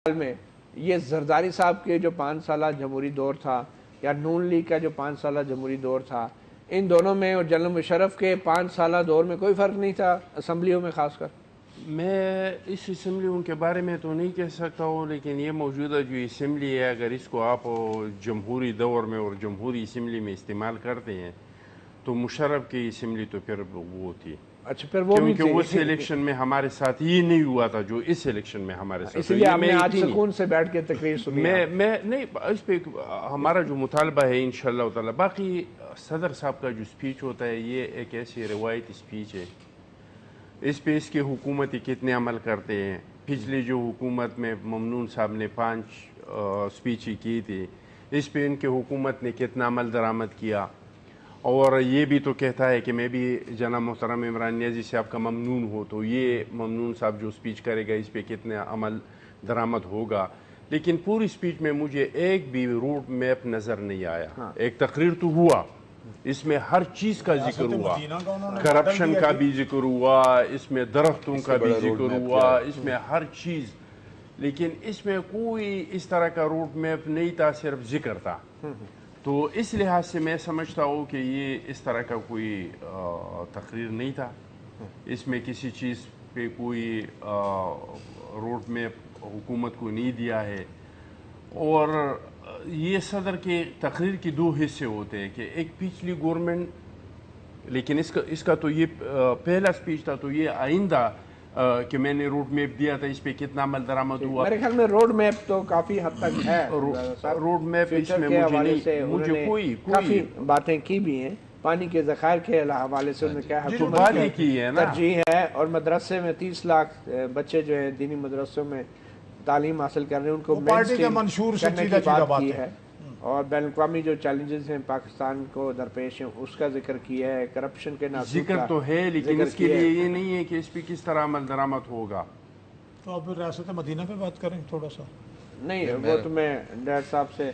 میں یہ زرداری صاحب کے جو 5 سالہ جمہوری دور تھا یا نون لیگ کا جو 5 سالہ جمہوری دور تھا، ان دونوں میں اور جنرل مشرف کے 5 سالہ دور میں کوئی فرق نہیں تھا اسمبلیوں میں خاص کر؟ میں اس اسمبلیوں کے بارے میں تو نہیں کہہ سکتا ہوں، لیکن یہ موجودہ جو اسمبلی ہے اگر اس کو آپ جمہوری دور میں اور جمہوری اسمبلی میں استعمال کرتے ہیں تو مشرف کی اسمبلی تو پھر وہ تھی۔ اچھا پھر وہ بھی کیونکہ اس الیکشن میں ہمارے ساتھ یہ نہیں ہوا تھا جو اس الیکشن میں ہمارے ساتھ، اس لیے آپ نے آج سکون سے بیٹھ کے تقریر سنی؟ میں نہیں، اس پہ ہمارا جو مطالبہ ہے انشاءاللہ تعالی۔ باقی صدر صاحب کا جو سپیچ ہوتا ہے یہ ایک ایسی روایتی سپیچ ہے، اس پہ اس کی حکومت کتنے عمل کرتے ہیں۔ پچھلی جو حکومت میں ممنون صاحب نے 5 سپیچیں کی تھی، اس پہ ان کی حکومت نے کتنا عمل درآمد کیا، اور یہ بھی تو کہتا ہے کہ میں بھی جناب محترم عمران نیازی صاحب کا ممنون ہو، تو یہ ممنون صاحب جو سپیچ کرے گا اس پہ کتنا عمل درآمد ہوگا۔ لیکن پوری سپیچ میں مجھے ایک بھی روڈ میپ نظر نہیں آیا۔ ایک تقریر تو ہوا، اس میں ہر چیز کا ذکر ہوا، کرپشن کا بھی ذکر ہوا، اس میں درختوں کا بھی ذکر ہوا، اس میں ہر چیز، لیکن اس میں کوئی اس طرح کا روڈ میپ نہیں تھا، صرف ذکر تھا۔ تو اس لحاظ سے میں سمجھتا ہوں کہ یہ اس طرح کا کوئی تقریر نہیں تھا، اس میں کسی چیز پہ کوئی روڈ میپ حکومت کو نہیں دیا ہے۔ اور یہ صدر کے تقریر کی 2 حصے ہوتے ہیں کہ ایک پچھلی گورنمنٹ، لیکن اس کا تو یہ پہلا سپیچ تھا، تو یہ آئندہ کہ میں نے روڈ میپ دیا تھا اس پہ کتنا عمل درآمد ہوا۔ میرے خیال میں روڈ میپ تو کافی حد تک ہے، روڈ میپ اس میں مجھے کوئی کافی باتیں کی بھی ہیں، پانی کے ذخائر کے حوالے سے انہوں نے کیا حکومت کی ترجیح ہے، اور مدرسے میں 30 لاکھ بچے جو ہیں دینی مدرسوں میں تعلیم حاصل کر رہے ہیں، ان کو پارٹی کے منشور سے کرنے کی بات کی ہے، اور بین الاقوامی جو چیلنجز ہیں پاکستان کو درپیش ہیں اس کا ذکر کیا ہے، کرپشن کے ناصور کا ذکر تو ہے، لیکن اس کے لیے یہ نہیں ہے کہ اس پہ کس طرح عمل درآمد ہوگا۔ تو آپ ریاست مدینہ پہ بات کریں تھوڑا سا؟ نہیں، وہ تو میں ڈائریکٹر صاحب سے